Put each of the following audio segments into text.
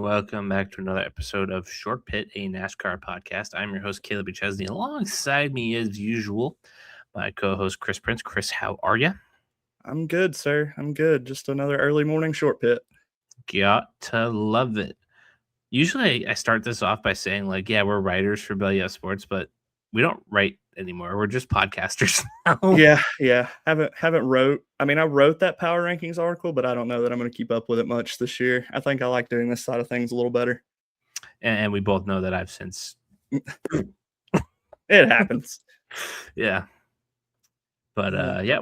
welcome back to another episode of Short Pit, a NASCAR podcast. I'm your host, Kaleb and Chris. Alongside me, as usual, my co-host, Chris Prince. Chris, how are you? I'm good, sir. I'm good. Just another early morning short pit. Got to love it. Usually, I start this off by saying, we're writers for Belly Up Sports, but we don't write anymore. We're just podcasters now. Yeah. Haven't wrote. I mean, I wrote that power rankings article, but I don't know that I'm going to keep up with it much this year. I think I like doing this side of things a little better. And we both know that I've since. It happens. Yeah. But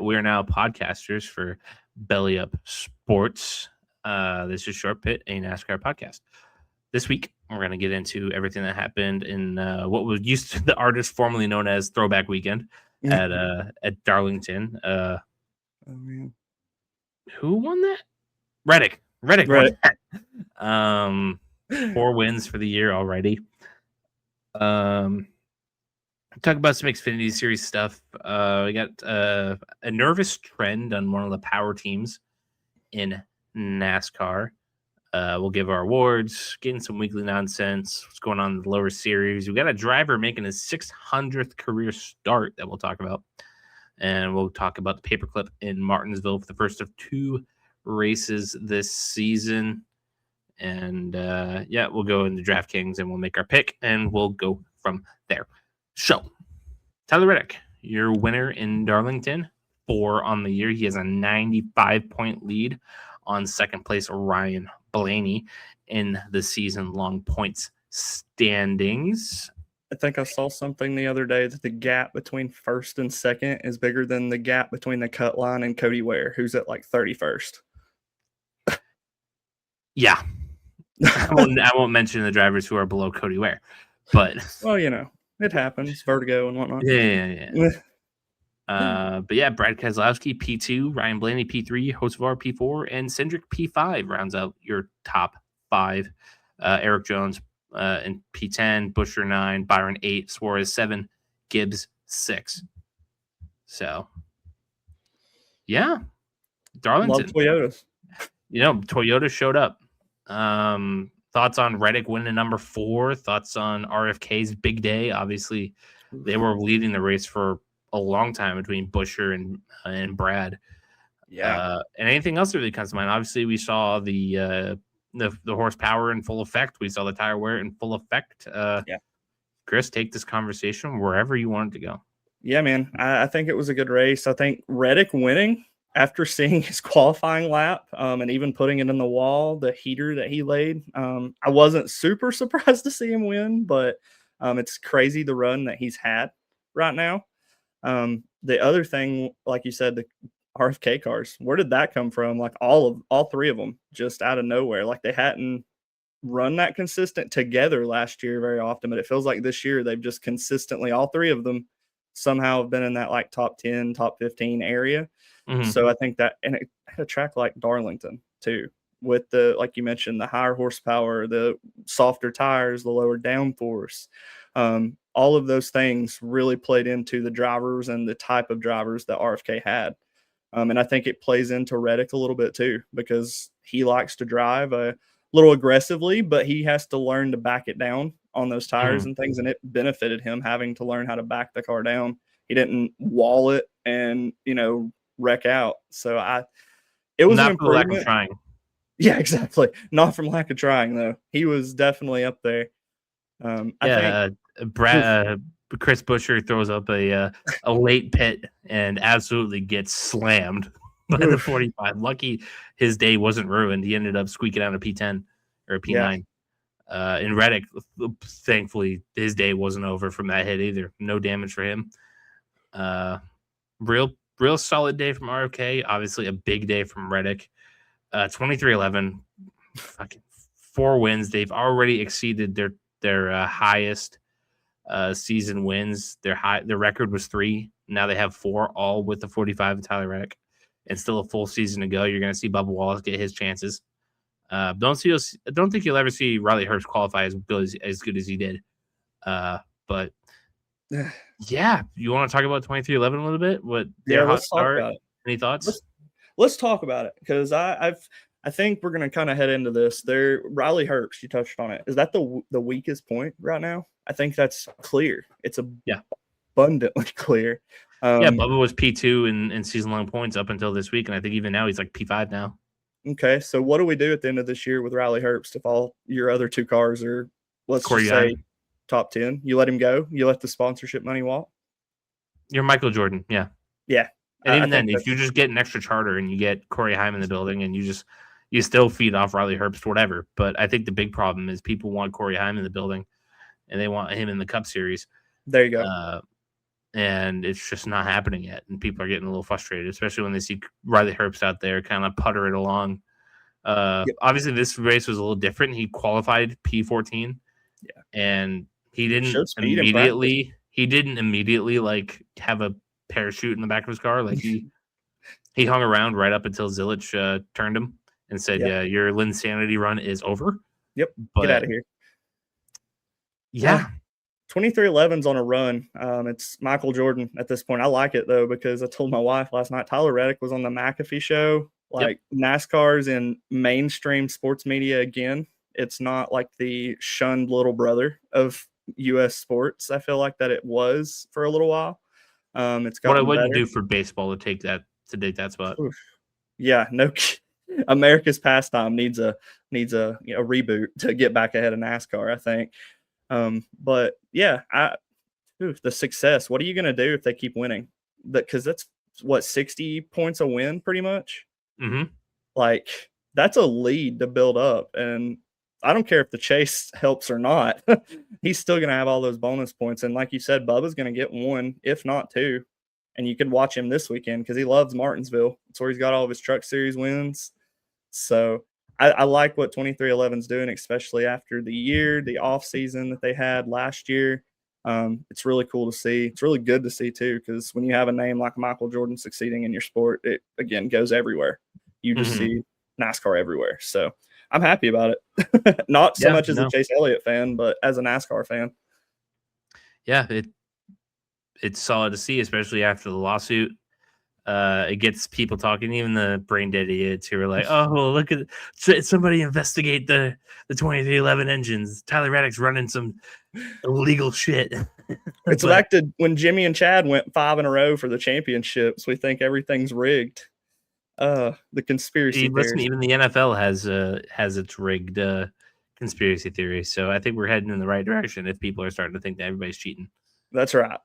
we're now podcasters for Belly Up Sports. This is Short Pit, a NASCAR podcast. This week, we're going to get into everything that happened in what was used to the artist formerly known as Throwback Weekend at Darlington. Man. Who won that? Reddick won that. 4 wins for the year already. Talk about some Xfinity Series stuff. We got a nervous trend on one of the power teams in NASCAR. We'll give our awards, getting some weekly nonsense, what's going on in the lower series. We got a driver making his 600th career start that we'll talk about. And we'll talk about the Paperclip in Martinsville for the first of 2 races this season. And we'll go into DraftKings and we'll make our pick and we'll go from there. So, Tyler Reddick, your winner in Darlington, 4 on the year. He has a 95-point lead on second place Ryan Blaney in the season-long points standings. I think I saw something the other day that the gap between first and second is bigger than the gap between the cut line and Cody Ware, who's at like 31st. Yeah. I won't mention the drivers who are below Cody Ware, but well, it happens, vertigo and whatnot. Yeah. Brad Keselowski P2, Ryan Blaney P3, Hocevar P4, and Hendrick P5 rounds out your top 5. Eric Jones in P10, Busher 9, Byron 8, Suarez 7, Gibbs 6. So, yeah, Darlington. Love Toyotas. Toyota showed up. Thoughts on Reddick winning number 4? Thoughts on RFK's big day? Obviously, they were leading the race for a long time between Busher and Brad. Yeah. And anything else that really comes to mind? Obviously, we saw the horsepower in full effect. We saw the tire wear in full effect. Chris, take this conversation wherever you want it to go. Yeah, man. I think it was a good race. I think Reddick winning after seeing his qualifying lap and even putting it in the wall, the heater that he laid. I wasn't super surprised to see him win, but it's crazy the run that he's had right now. The other thing, like you said, the RFK cars, where did that come from? Like all 3 of them just out of nowhere. Like they hadn't run that consistent together last year very often, but it feels like this year they've just consistently, all 3 of them somehow have been in that like top 10, top 15 area. Mm-hmm. So I think that, and it had a track like Darlington too, with the, like you mentioned, the higher horsepower, the softer tires, the lower downforce. All of those things really played into the drivers and the type of drivers that RFK had. And I think it plays into Reddick a little bit too, because he likes to drive a little aggressively, but he has to learn to back it down on those tires and things. And it benefited him having to learn how to back the car down. He didn't wall it and, wreck out. So it was not an for lack of trying. Yeah, exactly. Not from lack of trying though. He was definitely up there. I think Chris Busher throws up a late pit and absolutely gets slammed by the 45. Lucky his day wasn't ruined. He ended up squeaking out a P10 or a P9. Yeah. And Reddick, thankfully, his day wasn't over from that hit either. No damage for him. Real solid day from RFK. Obviously, a big day from Reddick. 23-11, fucking 4 wins. They've already exceeded their highest season wins. Their record was 3. Now they have 4, all with the 45 of Tyler Reddick, and still a full season to go. You're going to see Bubba Wallace get his chances. Don't think you'll ever see Riley Herbst qualify as good as he did. But yeah, you want to talk about 23-11 a little bit? What their hot start? Any thoughts? Let's talk about it, because I've I think we're going to kind of head into this. Riley Herbst, you touched on it. Is that the weakest point right now? I think that's clear. It's abundantly clear. Bubba was P2 in season-long points up until this week, and I think even now he's like P5 now. Okay, so what do we do at the end of this year with Riley Herbst if all your other 2 cars are, let's just say, top 10? You let him go? You let the sponsorship money walk? You're Michael Jordan, yeah. Yeah. And even then, if you just get an extra charter and you get Corey Heim in the building and you still feed off Riley Herbst, whatever. But I think the big problem is people want Corey Heim in the building and they want him in the Cup Series. There you go. And it's just not happening yet. And people are getting a little frustrated, especially when they see Riley Herbst out there kind of putter it along. Obviously, this race was a little different. He qualified P14. Yeah. And he didn't immediately like have a parachute in the back of his car. Like he hung around right up until Zilich turned him and said, your Linsanity run is over. Yep. But, get out of here. Yeah. 2311's on a run. It's Michael Jordan at this point. I like it, though, because I told my wife last night, Tyler Reddick was on the McAfee show. NASCAR's in mainstream sports media again. It's not like the shunned little brother of U.S. sports. I feel like that it was for a little while. It's got what I wouldn't do for baseball to take that spot. Oof. Yeah, no. America's pastime needs a reboot to get back ahead of NASCAR, I think. But yeah, the success. What are you going to do if they keep winning? Because that's what 60 points a win, pretty much. Mm-hmm. Like that's a lead to build up, and I don't care if the chase helps or not. He's still going to have all those bonus points, and like you said, Bubba's going to get 1, if not 2. And you can watch him this weekend because he loves Martinsville. It's where he's got all of his Truck Series wins. So I like what 2311's doing, especially after the off season that they had last year. It's really cool to see. It's really good to see too, because when you have a name like Michael Jordan succeeding in your sport, it again goes everywhere. You just see NASCAR everywhere. So I'm happy about it. Not so much as a Chase Elliott fan, but as a NASCAR fan. Yeah, it's solid to see, especially after the lawsuit. It gets people talking, even the brain dead idiots who are like, oh, well, look at somebody investigate the 2311 engines. Tyler Reddick's running some illegal shit. It's back to when Jimmy and Chad went 5 in a row for the championships. We think everything's rigged. The conspiracy theories. Even the NFL has its rigged conspiracy theory. So I think we're heading in the right direction if people are starting to think that everybody's cheating. That's right.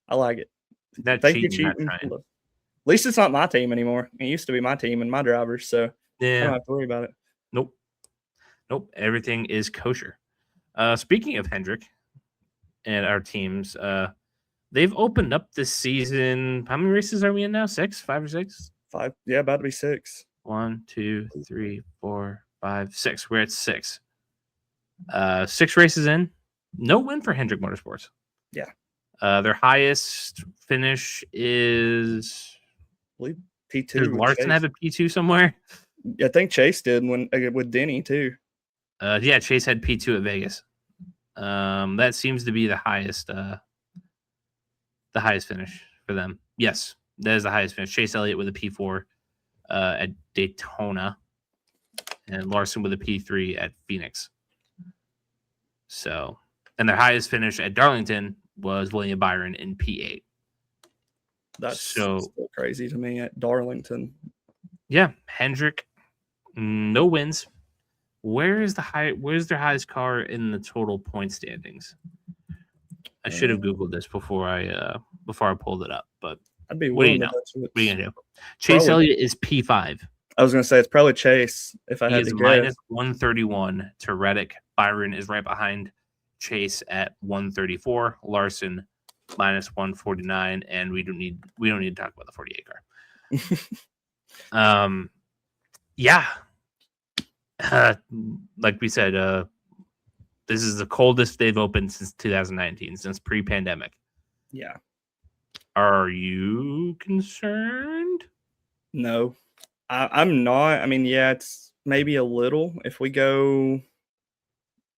I like it. Thank you, cheating. At least it's not my team anymore. It used to be my team and my drivers, so I don't have to worry about it. Nope. Everything is kosher. Speaking of Hendrick and our teams, they've opened up this season. How many races are we in now? 6? 5 or 6? 5. Yeah, about to be 6. 1, 2, 3, 4, 5, 6. We're at 6. 6 races in. No win for Hendrick Motorsports. Yeah. Their highest finish is... I believe P2. Did Larson have a P2 somewhere? I think Chase did with Denny too. Chase had P2 at Vegas. That seems to be the highest finish for them. Yes, that is the highest finish. Chase Elliott with a P4 at Daytona, and Larson with a P3 at Phoenix. So, and their highest finish at Darlington was William Byron in P8. That's so still crazy to me at Darlington. Yeah, Hendrick, no wins. Where's their highest car in the total point standings? I should have Googled this before I pulled it up, but I'd be what do you know? What are you gonna do? Chase Elliott is P5. I was gonna say it's probably Chase. If I had to guess, minus 131 to Reddick. Byron is right behind Chase at 134. Larson minus 149, and we don't need to talk about the 48 car. Like we said, this is the coldest they've opened since 2019, since pre-pandemic. Yeah. Are you concerned? No, I'm not. I mean, yeah, it's maybe a little. If we go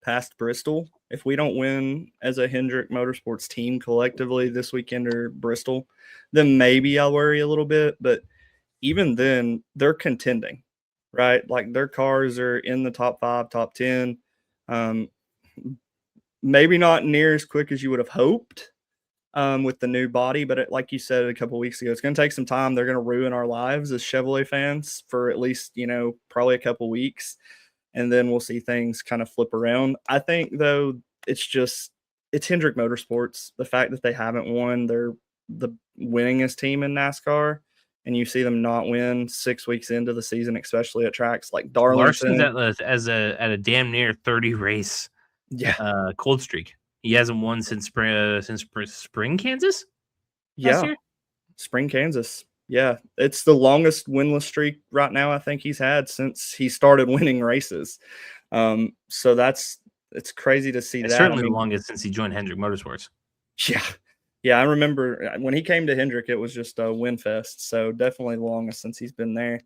past Bristol, if we don't win as a Hendrick Motorsports team collectively this weekend or Bristol, then maybe I'll worry a little bit. But even then, they're contending. right? Like their cars are in the top 5, top 10. Maybe not near as quick as you would have hoped with the new body, but like you said a couple of weeks ago, it's going to take some time. They're going to ruin our lives as Chevrolet fans for at least, probably a couple weeks. And then we'll see things kind of flip around. I think, though, it's Hendrick Motorsports. The fact that they haven't won, they're the winningest team in NASCAR, and you see them not win 6 weeks into the season, especially at tracks like Darlington. Larson's at a damn near 30 race cold streak. He hasn't won since spring Kansas. Yeah, spring Kansas. Yeah, it's the longest winless streak right now I think he's had since he started winning races. So it's crazy to see that. Certainly the longest since he joined Hendrick Motorsports. Yeah, I remember when he came to Hendrick, it was just a win fest. So definitely the longest since he's been there.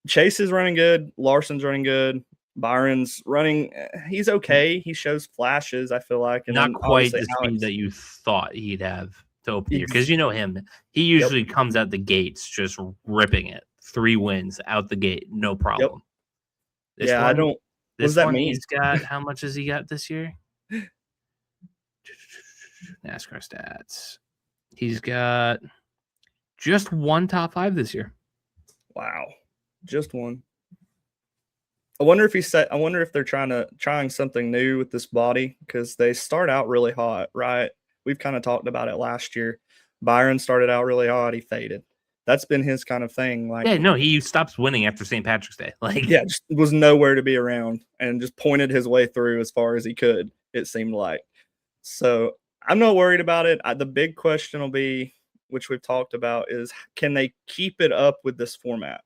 Chase is running good. Larson's running good. Byron's running. He's okay. He shows flashes, I feel like. And not quite the speed that you thought he'd have to open the year. Because you know him. He usually comes out the gates just ripping it. 3 wins out the gate. No problem. What does that mean? He's got, how much has he got this year? NASCAR stats. He's got just 1 top 5 this year. Wow. Just 1. I wonder if they're trying something new with this body, because they start out really hot, right? We've kind of talked about it last year. Byron started out really hot, he faded. That's been his kind of thing. He stops winning after St. Patrick's Day. Just was nowhere to be around and just pointed his way through as far as he could, it seemed like. So I'm not worried about it. The big question will be, which we've talked about, is can they keep it up with this format?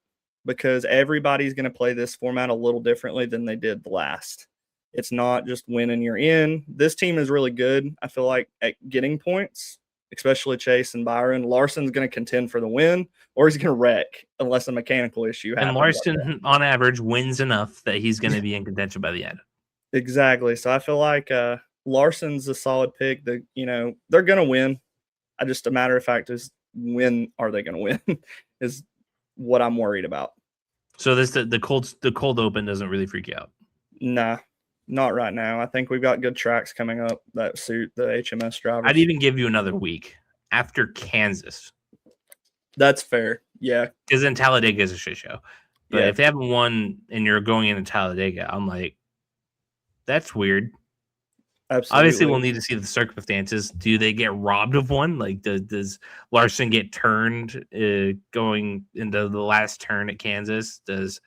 Because everybody's going to play this format a little differently than they did the last. It's not just winning you're in. This team is really good, I feel like, at getting points, especially Chase and Byron. Larson's going to contend for the win, or he's going to wreck unless a mechanical issue happens. And Larson, on average, wins enough that he's going to be in contention by the end. Exactly. So I feel like Larson's a solid pick. They're going to win. A matter of fact is, when are they going to win is what I'm worried about. So the cold open doesn't really freak you out? Nah, not right now. I think we've got good tracks coming up that suit the HMS drivers. I'd even give you another week after Kansas. That's fair. Yeah. Because then Talladega is a shit show. But if they haven't won and you're going into Talladega, I'm like, that's weird. Absolutely. Obviously, we'll need to see the circumstances. Do they get robbed of one? Like, does Larson get turned going into the last turn at Kansas? Does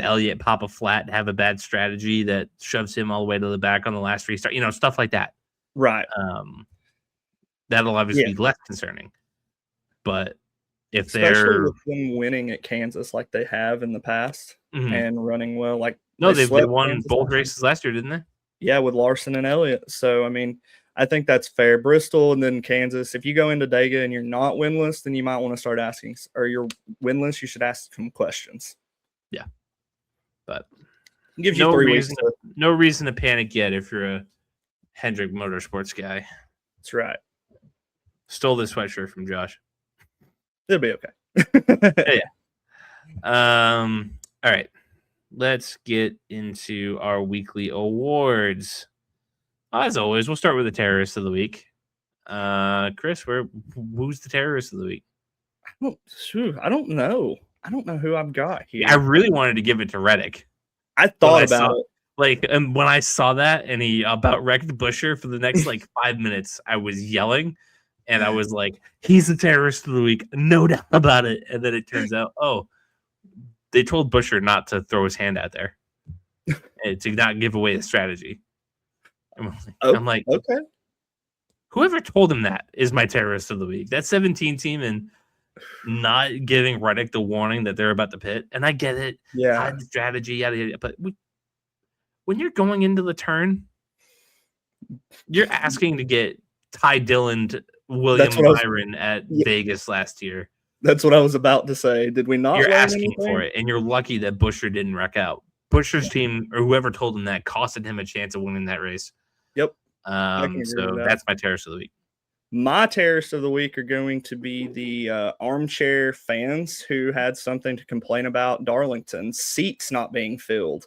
Elliott pop a flat and have a bad strategy that shoves him all the way to the back on the last restart? Stuff like that. Right. That'll obviously be less concerning. But if especially with them winning at Kansas like they have in the past and running well, they won Kansas both races last year, didn't they? Yeah, with Larson and Elliott. So, I think that's fair. Bristol and then Kansas. If you go into Dega and you're not winless, then you might want to start asking, or you're winless, you should ask some questions. Yeah. But it gives you 3 weeks. No reason to panic yet if you're a Hendrick Motorsports guy. That's right. Stole this sweatshirt from Josh. It'll be okay. Yeah. All right. Let's get into our weekly awards. As always, we'll start with the terrorist of the week. Chris, who's the terrorist of the week? I don't know. I don't know who I've got here. I really wanted to give it to Reddick. I thought about it. And when I saw that and he about wrecked Busher for the next 5 minutes, I was yelling and I was like, he's the terrorist of the week. No doubt about it. And then it turns out, they told Busher not to throw his hand out there and to not give away the strategy. I'm like, okay. Whoever told him that is my terrorist of the week. That 17 team and not giving Reddick the warning that they're about to pit. And I get it. Yeah. The strategy, yada, yada. But when you're going into the turn, you're asking to get Ty Dillon, William Byron at Vegas last year. That's what I was about to say. Did we not? You're asking for it, and you're lucky that Busher didn't wreck out. Busher's team, or whoever told him that, costed him a chance of winning that race. Yep. So that's my terrorist of the week. My terrorists of the week are going to be the armchair fans who had something to complain about Darlington's seats not being filled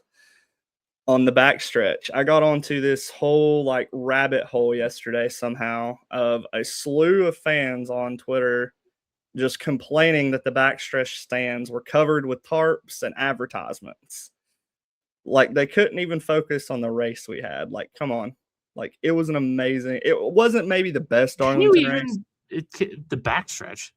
on the backstretch. I got onto this whole like rabbit hole yesterday somehow of a slew of fans on Twitter just complaining that the backstretch stands were covered with tarps and advertisements. Like they couldn't even focus on the race we had. Like, come on. Like it was an amazing. It wasn't maybe the best Darlington race. The backstretch?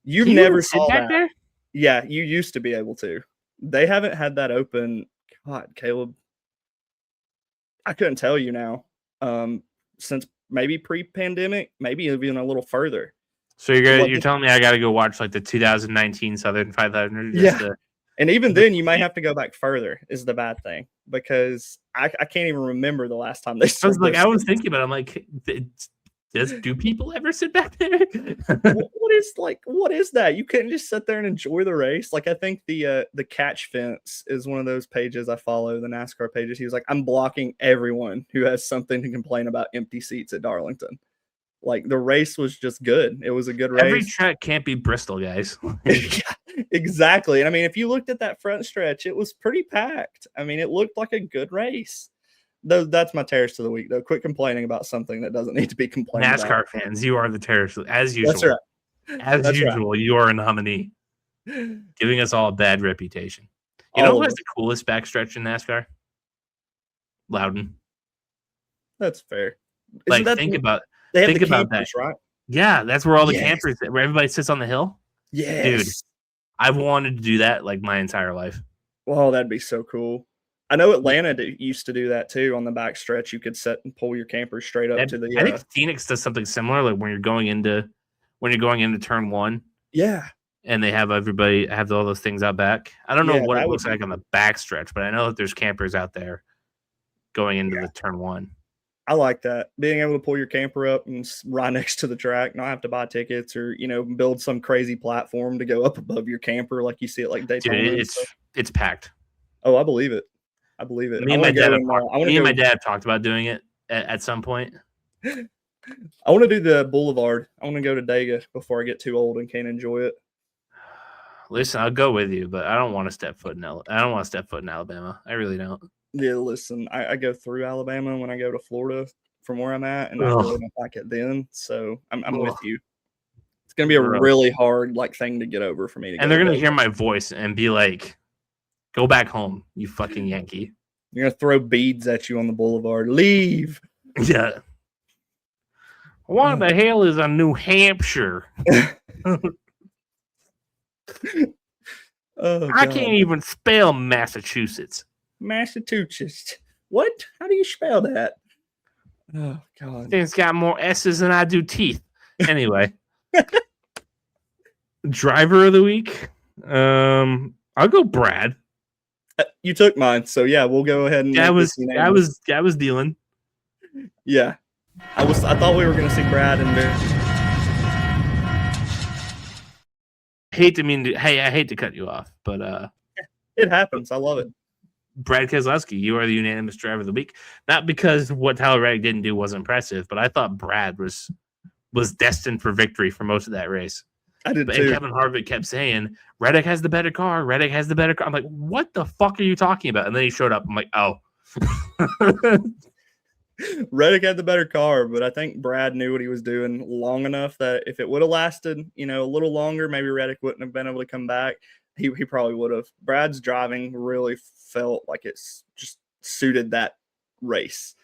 You've Can never you sit saw back that. there? Yeah, you used to be able to. They haven't had that open. God, Kaleb, I couldn't tell you now. Since maybe pre-pandemic, maybe even a little further. So you're telling me I got to go watch like the 2019 Southern 500? Yeah. And even then, you might have to go back further. Is the bad thing because I can't even remember the last time they. I was thinking about it. I'm like, do people ever sit back there? what is that? You couldn't just sit there and enjoy the race. Like I think the Catch Fence is one of those pages I follow, the NASCAR pages. He was like, I'm blocking everyone who has something to complain about empty seats at Darlington. Like the race was just good. It was a good race. Every track can't be Bristol, guys. Yeah, exactly. And I mean, if you looked at that front stretch, it was pretty packed. I mean, it looked like a good race. Though that's my terrorist of the week. Though, quit complaining about something that doesn't need to be complained about. NASCAR fans, you are the terrorist as usual. That's right. As usual, you are a nominee, giving us all a bad reputation. You know who has the coolest backstretch in NASCAR? Loudon. That's fair. Like, think about that, right? Yeah, that's where all the campers, where everybody sits on the hill. Yeah, dude, I've wanted to do that like my entire life. Well, that'd be so cool. I know Atlanta used to do that too. On the backstretch, you could set and pull your campers straight up to the. I think Phoenix does something similar, like when you're going into turn one. Yeah, and they have everybody have all those things out back. I don't know what it looks like on the backstretch, but I know that there's campers out there going into the turn one. I like that. Being able to pull your camper up and right next to the track, not have to buy tickets or, build some crazy platform to go up above your camper like you see it like Daytona. Dude, it's packed. Oh, I believe it. Me and my dad have talked about doing it at some point. I want to do the Boulevard. I want to go to Dega before I get too old and can't enjoy it. Listen, I'll go with you, but I don't want to step foot in Alabama. I really don't. Yeah, listen, I go through Alabama when I go to Florida from where I'm at, and I really don't like it then. So I'm with you. It's gonna be a really hard thing to get over for me. And they're gonna hear my voice and be like, "Go back home, you fucking Yankee." You're gonna throw beads at you on the boulevard. Leave. Yeah. What the hell is a New Hampshire? I can't even spell Massachusetts. Massachusetts. What? How do you spell that? Oh God! It's got more S's than I do teeth. Anyway, driver of the week. I'll go Brad. You took mine, so yeah, we'll go ahead and. I was dealing. Yeah, I thought we were going to see Brad and. I hate to cut you off, but it happens. I love it. Brad Keselowski, you are the unanimous driver of the week. Not because what Tyler Reddick didn't do was impressive, but I thought Brad was destined for victory for most of that race. I did too. And Kevin Harvick kept saying, Reddick has the better car. Reddick has the better car. I'm like, what the fuck are you talking about? And then he showed up. I'm like, oh. Reddick had the better car, but I think Brad knew what he was doing long enough that if it would have lasted, a little longer, maybe Reddick wouldn't have been able to come back. He probably would have. Brad's driving really felt like it's just suited that race,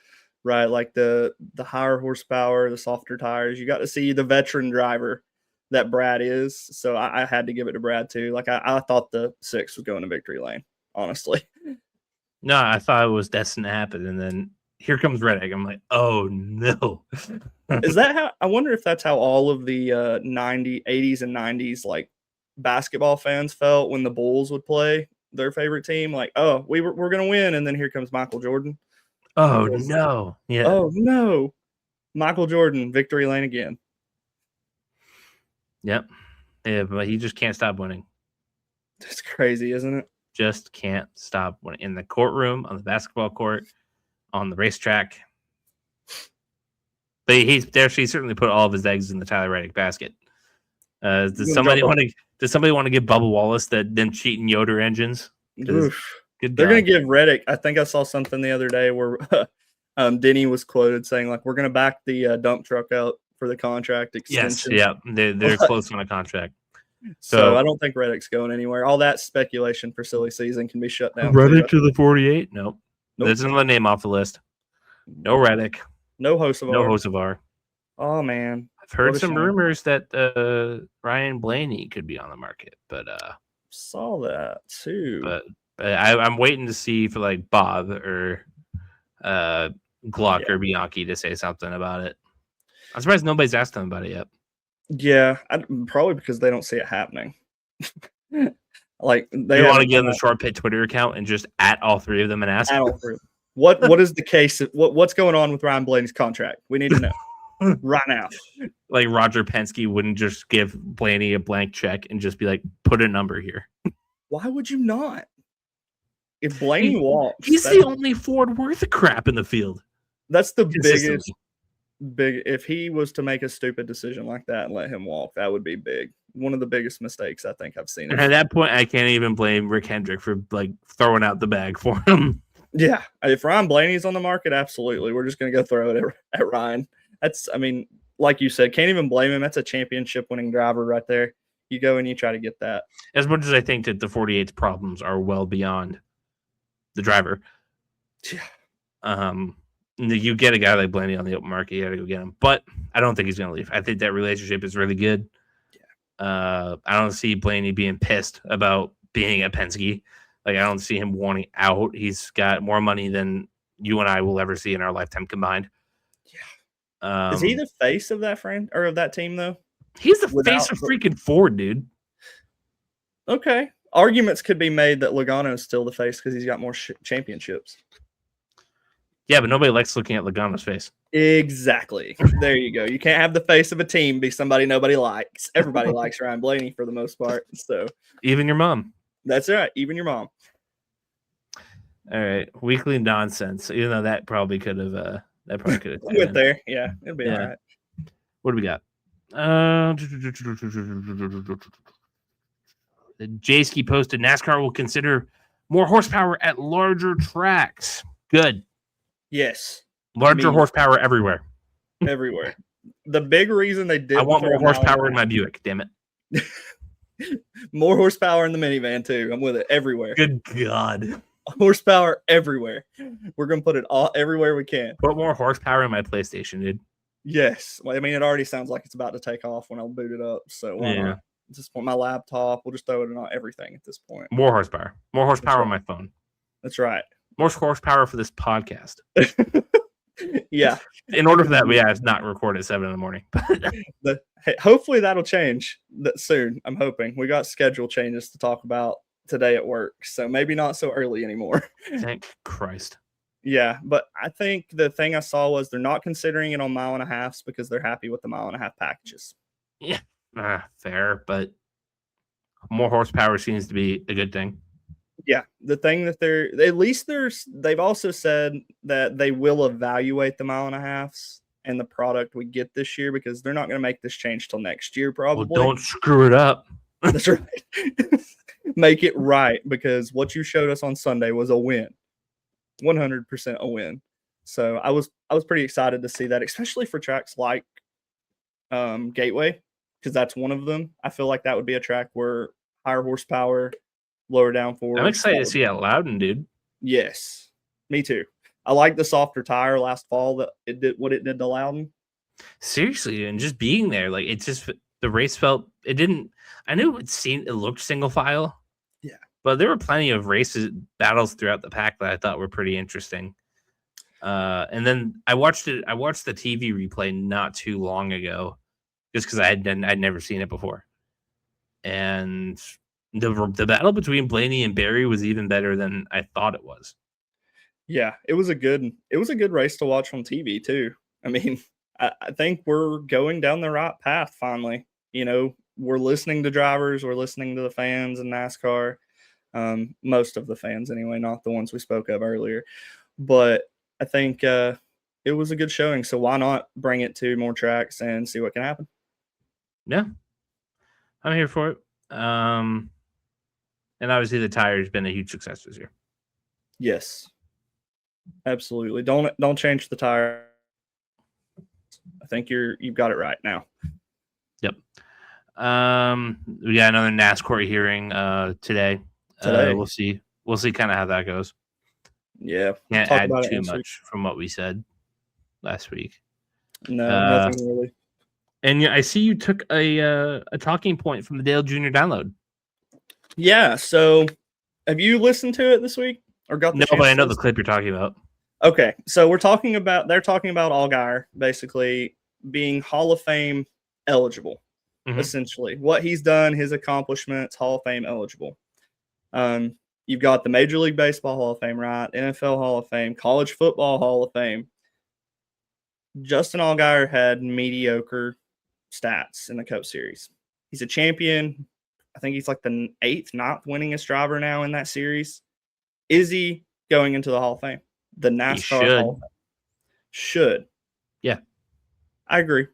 right? Like the higher horsepower, the softer tires. You got to see the veteran driver that Brad is. So I had to give it to Brad too. Like I thought the 6 was going to victory lane, honestly. No, I thought it was destined to happen, and then here comes Reddick. I'm like, oh no. Is that how? I wonder if that's how all of the 80s and 90s basketball fans felt when the Bulls would play their favorite team. Like, oh, we're gonna win, and then here comes Michael Jordan. Oh no. Yeah. Oh no. Michael Jordan, victory lane again. Yep. Yeah, but he just can't stop winning. That's crazy, isn't it? Just can't stop winning. In the courtroom, on the basketball court, on the racetrack. But he certainly put all of his eggs in the Tyler Reddick basket. Does somebody want to give Bubba Wallace them cheating Yoder engines? They're going to give Reddick. I think I saw something the other day where Denny was quoted saying, like, we're going to back the dump truck out for the contract extension. Yes, yeah, they're close on a contract. So I don't think Reddick's going anywhere. All that speculation for silly season can be shut down. Reddick to the 48? Nope. There's another name off the list. No Reddick. No Hocevar. No Hocevar. Oh, man. I've heard some rumors that Ryan Blaney could be on the market, but saw that too. But I'm waiting to see for like Bob or Gluck or Bianchi to say something about it. I'm surprised nobody's asked them about it yet. Yeah, probably because they don't see it happening. Like they want to get on the Short Pit Twitter account and just at all three of them and ask what is the case? What's going on with Ryan Blaney's contract? We need to know right now. Like Roger Penske wouldn't just give Blaney a blank check and just be like, put a number here. Why would you not? If Blaney walks, he's the only Ford worth a crap in the field. That's the biggest. If he was to make a stupid decision like that and let him walk, that would be big. One of the biggest mistakes I think I've seen. And at that point, I can't even blame Rick Hendrick for like throwing out the bag for him. Yeah, if Ryan Blaney's on the market, absolutely, we're just going to go throw it at Ryan. Like you said, can't even blame him. That's a championship-winning driver right there. You go and you try to get that. As much as I think that the 48's problems are well beyond the driver. Yeah. You get a guy like Blaney on the open market, you got to go get him. But I don't think he's going to leave. I think that relationship is really good. Yeah. I don't see Blaney being pissed about being at Penske. Like, I don't see him wanting out. He's got more money than you and I will ever see in our lifetime combined. Yeah. Is he the face of that frame or of that team, though? He's the face of freaking Ford, dude. Okay. Arguments could be made that Logano is still the face because he's got more championships. Yeah, but nobody likes looking at Logano's face. Exactly. There you go. You can't have the face of a team be somebody nobody likes. Everybody likes Ryan Blaney for the most part. So even your mom. That's right. Even your mom. All right. Weekly nonsense. Even though that probably could have went there. Yeah, it'll be all right. What do we got? Jayski posted NASCAR will consider more horsepower at larger tracks. Good. Yes. Larger horsepower everywhere. Everywhere. The big reason they did. I want more horsepower in my Buick, damn it. More horsepower in the minivan, too. I'm with it everywhere. Good God. Horsepower everywhere. We're going to put it all everywhere we can. Put more horsepower in my PlayStation, dude. Yes. Well, I mean, it already sounds like it's about to take off when I'll boot it up. So why not? At this point, my laptop, we'll just throw it on everything at this point. More horsepower. More horsepower on my phone. That's right. More horsepower for this podcast. Yeah. In order for that, we have not record at 7 a.m. Hopefully that'll change soon. I'm hoping. We got schedule changes to talk about today at work, so maybe not so early anymore. Thank Christ. Yeah, but I think the thing I saw was they're not considering it on 1.5 miles because they're happy with the 1.5 mile packages. Yeah, fair, but more horsepower seems to be a good thing. Yeah, the thing that they've also said that they will evaluate the 1.5 miles and the product we get this year because they're not going to make this change till next year probably. Well, don't screw it up. That's right. Make it right because what you showed us on Sunday was a win. 100% a win. So I was pretty excited to see that, especially for tracks like Gateway, because that's one of them. I feel like that would be a track where higher horsepower, lower downforce. I'm excited to see that Loudon, dude. Yes, me too. I like the softer tire last fall that it did what it did to Loudon. Seriously, and just being there, like it's just the race felt it didn't. I knew it looked single file. Yeah, but there were plenty of battles throughout the pack that I thought were pretty interesting. And then I watched the TV replay not too long ago, just because I'd never seen it before, and the battle between Blaney and Barry was even better than I thought it was. Yeah, it was a good race to watch on TV too. I mean, I think we're going down the right path finally. You know, we're listening to drivers, we're listening to the fans in NASCAR. Most of the fans anyway, not the ones we spoke of earlier. But I think it was a good showing. So why not bring it to more tracks and see what can happen? Yeah, I'm here for it. And obviously the tire's been a huge success this year. Yes, absolutely. Don't change the tire. I think you've got it right now. Yep. We got another NASCAR hearing today. We'll see kind of how that goes. Yeah, can't add too much from what we said last week. No, nothing really. And I see you took a talking point from the Dale Jr. download. Yeah. So, have you listened to it this week or got the No, but I know the clip you're talking about. Okay, so they're talking about Allgaier basically being Hall of Fame eligible, essentially. What he's done, his accomplishments, Hall of Fame eligible. You've got the Major League Baseball Hall of Fame, right? NFL Hall of Fame, College Football Hall of Fame. Justin Allgaier had mediocre stats in the Cup Series. He's a champion. I think he's like the 8th, 9th winningest driver now in that series. Is he going into the Hall of Fame? The NASCAR Hall of Fame. Should. Yeah. I agree.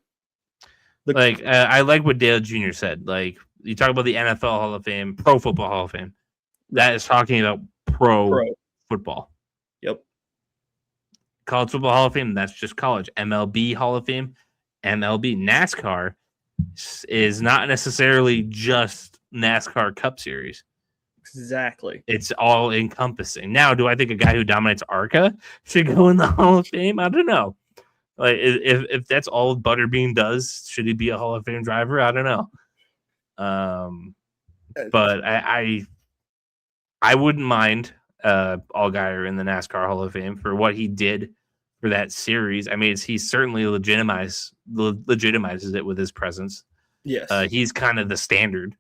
I like what Dale Jr. said. Like, you talk about the NFL Hall of Fame, Pro Football Hall of Fame. That is talking about pro football. Yep. College Football Hall of Fame, that's just college. MLB Hall of Fame, MLB. NASCAR is not necessarily just NASCAR Cup Series. Exactly. It's all encompassing. Now, do I think a guy who dominates ARCA should go in the Hall of Fame? I don't know. Like, if that's all Butterbean does, should he be a Hall of Fame driver? I don't know. But I wouldn't mind Allgaier in the NASCAR Hall of Fame for what he did for that series. I mean, he certainly legitimizes it with his presence. Yes. He's kind of the standard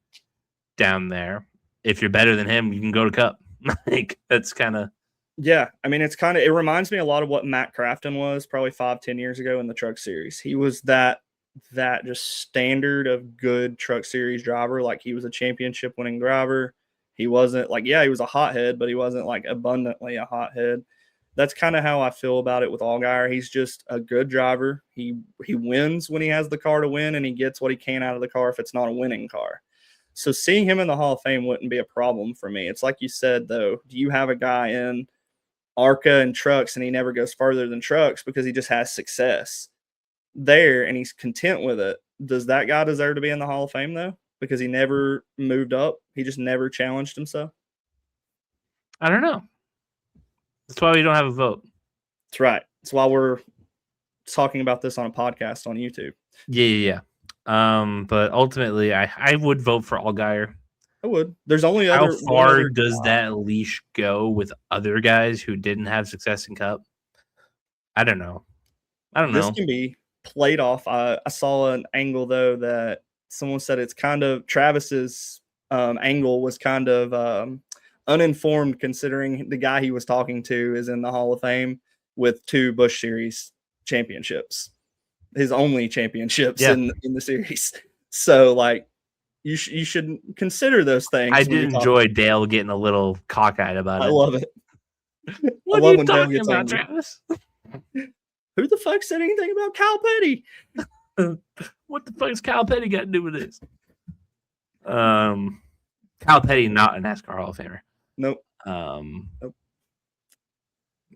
down there. If you're better than him, you can go to Cup. Like, that's kind of. Yeah. I mean, it reminds me a lot of what Matt Crafton was probably 5-10 years ago in the Truck Series. He was that just standard of good Truck Series driver. Like, he was a championship winning driver. He wasn't like, he was a hothead, but he wasn't like abundantly a hothead. That's kind of how I feel about it with Allgaier. He's just a good driver. He wins when he has the car to win, and he gets what he can out of the car if it's not a winning car. So seeing him in the Hall of Fame wouldn't be a problem for me. It's like you said, though, do you have a guy in ARCA and trucks and he never goes further than trucks because he just has success there and he's content with it? Does that guy deserve to be in the Hall of Fame, though? Because he never moved up. He just never challenged himself. I don't know. That's why we don't have a vote. That's right. That's why we're talking about this on a podcast on YouTube. Yeah. But ultimately, I would vote for Allgaier. I would. There's only how far does that leash go with other guys who didn't have success in Cup? I don't know. This can be played off. I saw an angle though that someone said it's kind of Travis's angle was kind of uninformed considering the guy he was talking to is in the Hall of Fame with 2 Busch Series championships. His only championships in the series. So, like, you should consider those things. I did enjoy Dale getting a little cockeyed about it. I love it. What are you talking about, Travis? Who the fuck said anything about Kyle Petty? What the fuck has Kyle Petty got to do with this? Kyle Petty, not a NASCAR Hall of Famer. Nope. Nope.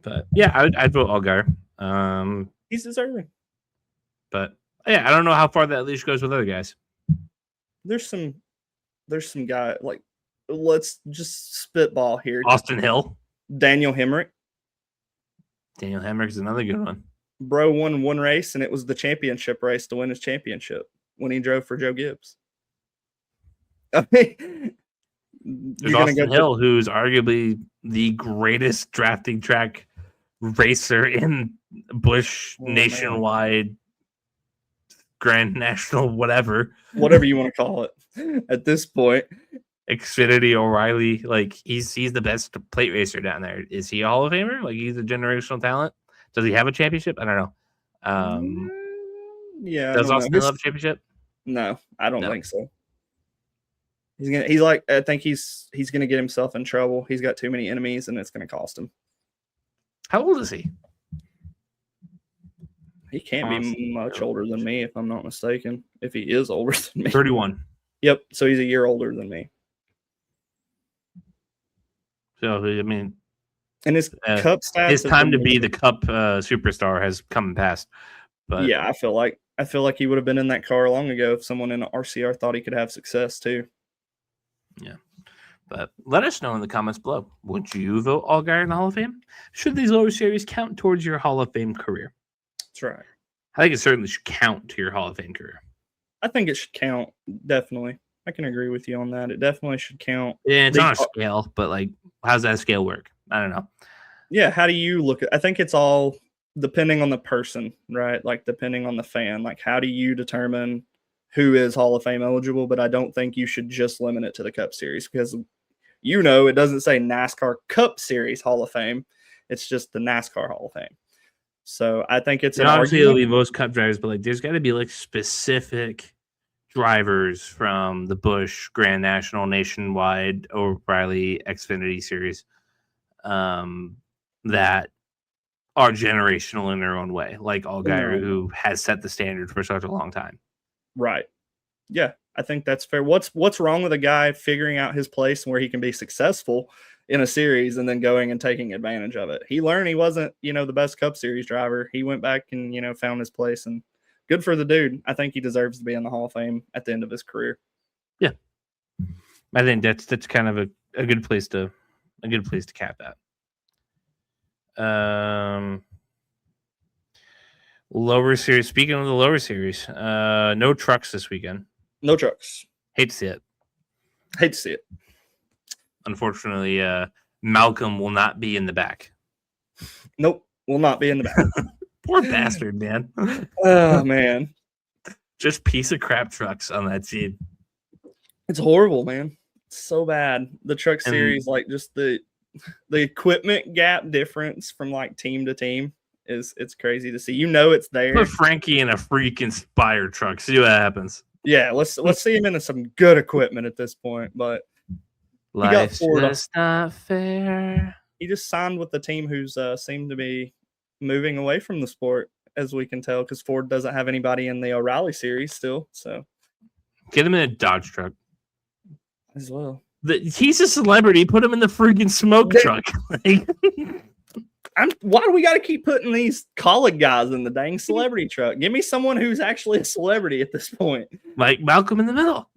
But yeah, I'd vote Allgaier. He's deserving. But yeah, I don't know how far that leash goes with other guys. There's some guy, like, let's just spitball here. Austin Hill. Daniel Hemrick. Daniel Hemrick is another good one. Bro won one race, and it was the championship race to win his championship when he drove for Joe Gibbs. I mean, there's Austin Hill, who's arguably the greatest drafting track racer in Busch nationwide, Grand National, whatever you want to call it at this point. Xfinity, O'Reilly, like he's the best plate racer down there. Is he a Hall of Famer? Like, he's a generational talent. Does he have a championship? I don't know. Yeah. Does Austin Hill have a championship? No, I don't think so. I think he's gonna get himself in trouble. He's got too many enemies, and it's gonna cost him. How old is he? He can't be much older than me, if I'm not mistaken. If he is older than me. 31. Yep. So he's a year older than me. So, I mean, and his Cup stats. His time to be the Cup superstar has come and passed. But yeah, I feel like he would have been in that car long ago if someone in the RCR thought he could have success too. Yeah. But let us know in the comments below. Would you vote Allgaier in the Hall of Fame? Should these lower series count towards your Hall of Fame career? That's right. I think it certainly should count to your Hall of Fame career. I think it should count, definitely. I can agree with you on that. It definitely should count. Yeah, it's on a scale, but like, how's that scale work? I don't know. Yeah, how do you look at? I think it's all depending on the person, right? Like depending on the fan. Like, how do you determine who is Hall of Fame eligible? But I don't think you should just limit it to the Cup Series because it doesn't say NASCAR Cup Series Hall of Fame. It's just the NASCAR Hall of Fame. So I think it's obviously it'll be most Cup drivers, but like there's got to be like specific drivers from the Busch, Grand National, Nationwide, O'Reilly, Xfinity series that are generational in their own way, like Allgaier, who has set the standard for such a long time. Right. Yeah, I think that's fair. What's wrong with a guy figuring out his place and where he can be successful in a series and then going and taking advantage of it? He learned he wasn't, the best Cup Series driver. He went back and, found his place, and good for the dude. I think he deserves to be in the Hall of Fame at the end of his career. Yeah. I think that's kind of a good place to cap that. Lower series. Speaking of the lower series, no trucks this weekend. No trucks. Hate to see it. Unfortunately, Malcolm will not be in the back. Nope, will not be in the back. Poor bastard, man. Oh, man. Just piece of crap trucks on that team. It's horrible, man. It's so bad. The truck series, like just the equipment gap difference from like team to team it's crazy to see. It's there. Put Frankie in a freaking Spire truck. See what happens. Yeah, let's see him in some good equipment at this point. But life's just not fair. He just signed with the team who's seemed to be moving away from the sport, as we can tell, because Ford doesn't have anybody in the O'Reilly series still. So get him in a Dodge truck as well. He's a celebrity. Put him in the freaking smoke truck. Why do we got to keep putting these college guys in the dang celebrity truck? Give me someone who's actually a celebrity at this point. Like Malcolm in the middle.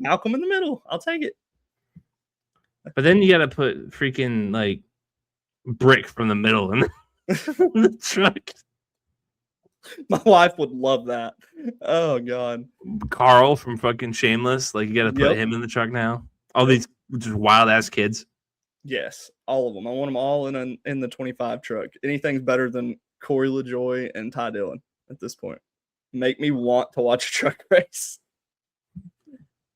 I'll take it. But then you got to put freaking like Brick from the middle in the truck. My wife would love that. Oh, God. Carl from fucking Shameless. Like, you got to put him in the truck now. All these just wild-ass kids. Yes, all of them. I want them all in the 25 truck. Anything's better than Corey LaJoy and Ty Dillon at this point. Make me want to watch a truck race.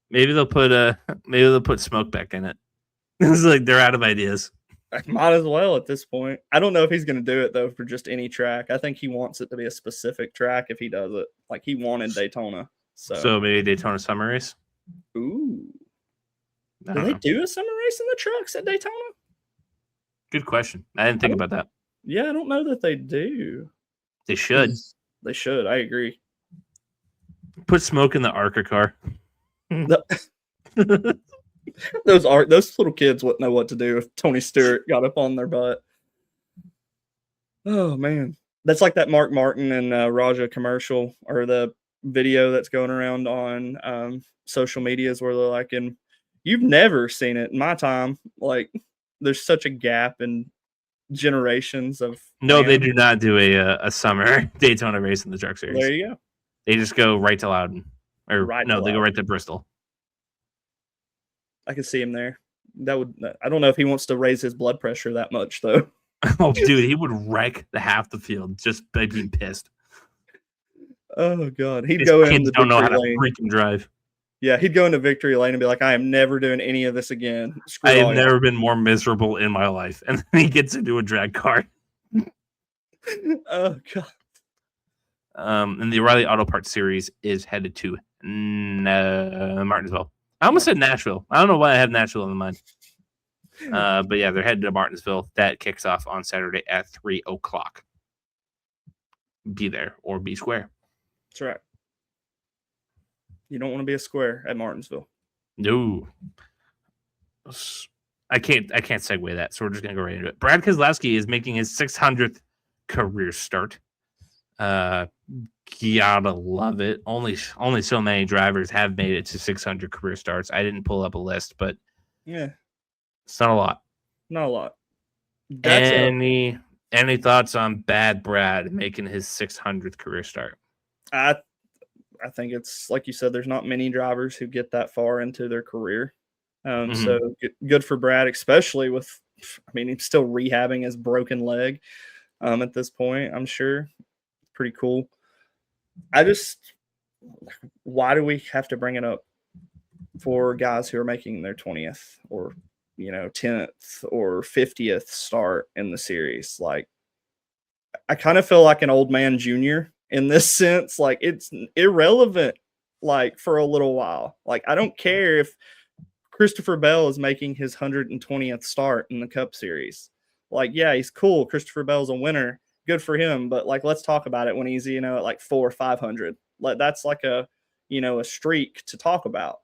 Maybe they'll put Smoke back in it. It's like they're out of ideas. Might as well at this point. I don't know if he's going to do it, though, for just any track. I think he wants it to be a specific track if he does it. Like, he wanted Daytona. So maybe Daytona Summer Race? Ooh. Do they do a summer race in the trucks at Daytona? Good question. I didn't think about that. Yeah, I don't know that they do. They should. They should. I agree. Put Smoke in the ARCA car. Those little kids wouldn't know what to do if Tony Stewart got up on their butt. Oh, man. That's like that Mark Martin and Raja commercial, or the video that's going around on social medias where they're like, you've never seen it in my time. Like, there's such a gap in generations of. No, they do not do a summer Daytona race in the truck series. There you go. They just go right to Loudon. They go right to Bristol. I can see him there. I don't know if he wants to raise his blood pressure that much, though. Oh, dude, he would wreck half the field just by being pissed. Oh, God. He'd go in. Kids don't know how to freaking drive. Yeah, he'd go into victory lane and be like, I am never doing any of this again. I have never been more miserable in my life. And then he gets into a drag car. Oh, God. And the O'Reilly Auto Parts series is headed to Martinsville. I almost said Nashville. I don't know why I had Nashville in mind. But yeah, they're headed to Martinsville. That kicks off on Saturday at 3:00. be there or be square. That's right. You don't want to be a square at Martinsville. No. I can't segue that, so we're just gonna go right into it. Brad Keselowski is making his 600th career start. Gotta love it. Only so many drivers have made it to 600 career starts. I didn't pull up a list, but yeah, it's not a lot. Not a lot. Any thoughts on Bad Brad making his 600th career start? I think it's like you said. There's not many drivers who get that far into their career. So good for Brad, especially with. I mean, he's still rehabbing his broken leg at this point. I'm sure. Pretty cool. Why do we have to bring it up for guys who are making their 20th or 10th or 50th start in the series? Like, I kind of feel like an old man junior in this sense. Like, it's irrelevant, like, for a little while. Like, I don't care if Christopher Bell is making his 120th start in the Cup Series. Like, yeah, he's cool. Christopher Bell's a winner. Good for him. But, like, let's talk about it when he's, at like 400 or 500. Like, that's like a streak to talk about.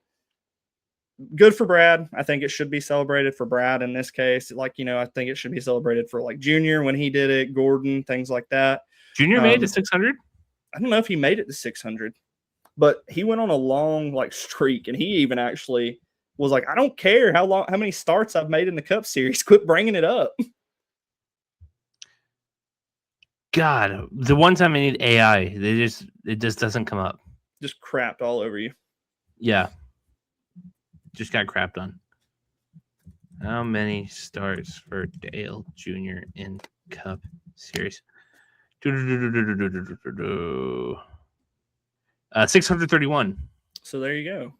Good for Brad. I think it should be celebrated for Brad in this case. Like, I think it should be celebrated for, like, Junior when he did it, Gordon, things like that. Junior made it to 600? I don't know if he made it to 600, but he went on a long, like, streak, and he even actually was like, I don't care how many starts I've made in the Cup Series. Quit bringing it up. God, the one time I need AI, it just doesn't come up. Just crapped all over you. Yeah. Just got crapped on. How many starts for Dale Jr. in Cup Series? 631. So there you go.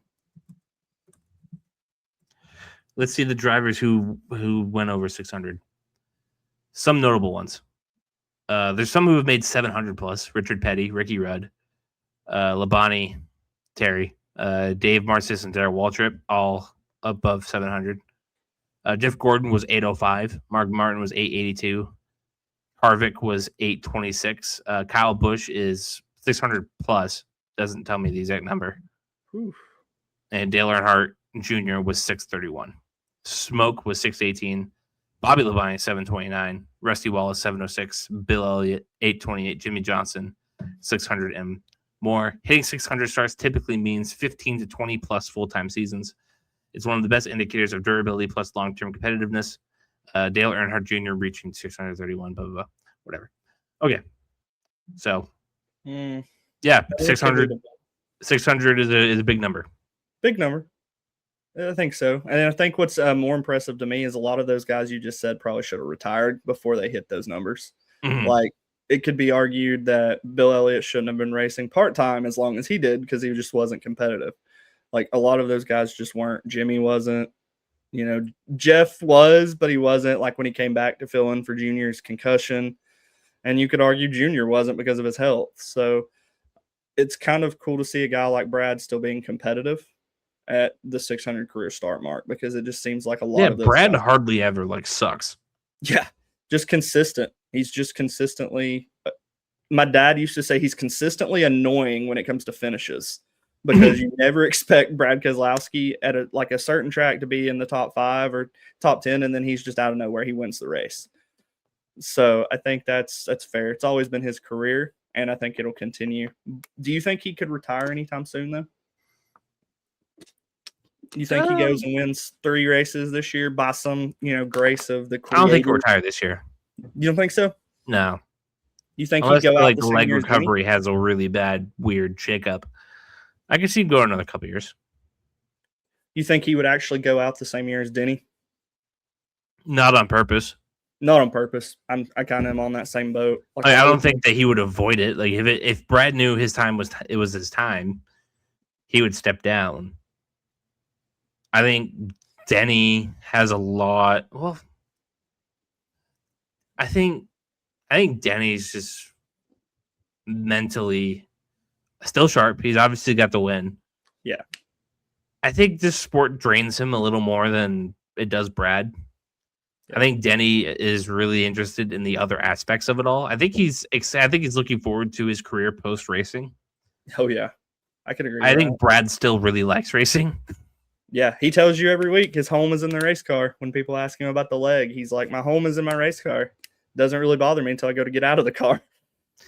Let's see the drivers who went over 600. Some notable ones. There's some who have made 700 plus. Richard Petty, Ricky Rudd, Labonte, Terry, Dave Marcis, and Darrell Waltrip, all above 700. Jeff Gordon was 805. Mark Martin was 882. Harvick was 826. Kyle Busch is 600 plus. Doesn't tell me the exact number. Oof. And Dale Earnhardt Jr. was 631. Smoke was 618. Bobby Labonte 729. Rusty Wallace 706. Bill Elliott 828. Jimmy Johnson 600 and more. Hitting 600 starts typically means 15 to 20 plus full-time seasons. It's one of the best indicators of durability plus long-term competitiveness. Dale Earnhardt Jr. reaching 631, blah, blah, blah, whatever. Okay. So, yeah, 600 is a big number. Big number. I think so. And I think what's more impressive to me is a lot of those guys you just said probably should have retired before they hit those numbers. Mm-hmm. Like, it could be argued that Bill Elliott shouldn't have been racing part-time as long as he did because he just wasn't competitive. Like, a lot of those guys just weren't. Jimmy wasn't. Jeff was, but he wasn't, like, when he came back to fill in for Junior's concussion. And you could argue Junior wasn't because of his health. So it's kind of cool to see a guy like Brad still being competitive at the 600 career start mark because it just seems like a lot of those Brad guys, hardly ever sucks. Yeah, just consistent. He's just consistently. My dad used to say he's consistently annoying when it comes to finishes because you never expect Brad Keselowski at a certain track to be in the top 5 or top 10, and then he's just out of nowhere. He wins the race. So I think that's fair. It's always been his career, and I think it'll continue. Do you think he could retire anytime soon, though? You think he goes and wins 3 races this year by some, grace of the creator? I don't think he'll retire this year. You don't think so? No. You think unless he'd go out the leg recovery has a really bad, weird shakeup? I can see him go another couple years. You think he would actually go out the same year as Denny? Not on purpose. Not on purpose. I kind of am on that same boat. I don't think that he would avoid it. Like if Brad knew his time was his time, he would step down. I think Denny has a lot. Well, I think Denny's just mentally still sharp. He's obviously got the win. Yeah. I think this sport drains him a little more than it does Brad. I think Denny is really interested in the other aspects of it all. I think he's looking forward to his career post racing. Oh yeah, I could agree. I think Brad still really likes racing. Yeah, he tells you every week his home is in the race car. When people ask him about the leg, he's like, "My home is in my race car. Doesn't really bother me until I go to get out of the car."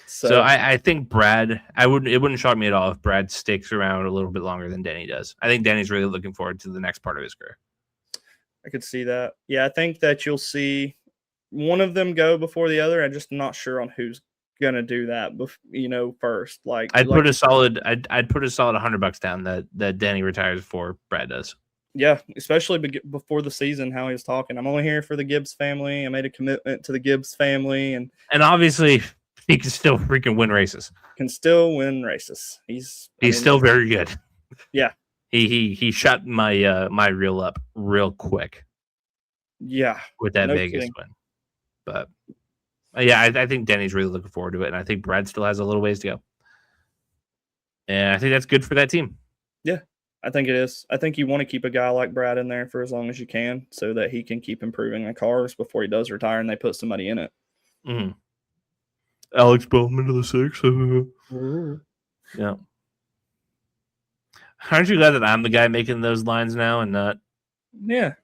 So I think Brad, it wouldn't shock me at all if Brad sticks around a little bit longer than Denny does. I think Denny's really looking forward to the next part of his career. I could see that. Yeah, I think that you'll see one of them go before the other. I'm just not sure on who's gonna do that. First. I'd put a solid $100 down that Denny retires before Brad does. Yeah, especially before the season. How he was talking. I'm only here for the Gibbs family. I made a commitment to the Gibbs family, and obviously he can still freaking win races. Can still win races. He's still very good. Yeah. He shut my reel up real quick. Yeah, with that Vegas win. But yeah, I think Denny's really looking forward to it, and I think Brad still has a little ways to go. And I think that's good for that team. Yeah, I think it is. I think you want to keep a guy like Brad in there for as long as you can, so that he can keep improving the cars before he does retire, and they put somebody in it. Mm-hmm. Alex Bowman to the 6. Yeah. Aren't you glad that I'm the guy making those lines now and not? Yeah.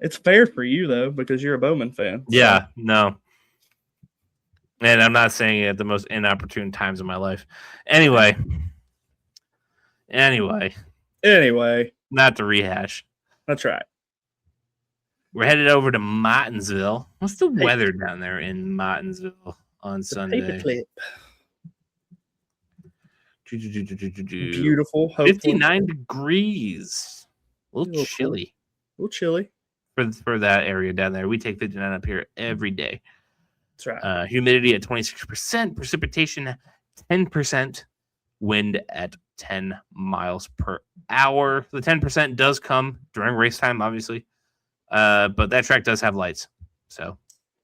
It's fair for you, though, because you're a Bowman fan. So. Yeah, no. And I'm not saying it at the most inopportune times of my life. Anyway. Not to rehash. That's right. We're headed over to Martinsville. What's the weather down there in Martinsville on Sunday? Paperclip. Beautiful. 59 degrees. A little chilly. A little chilly. For that area down there. We take 59 up here every day. That's right. Humidity at 26%. Precipitation 10%. Wind at 10 miles per hour. The 10% does come during race time, obviously. But that track does have lights.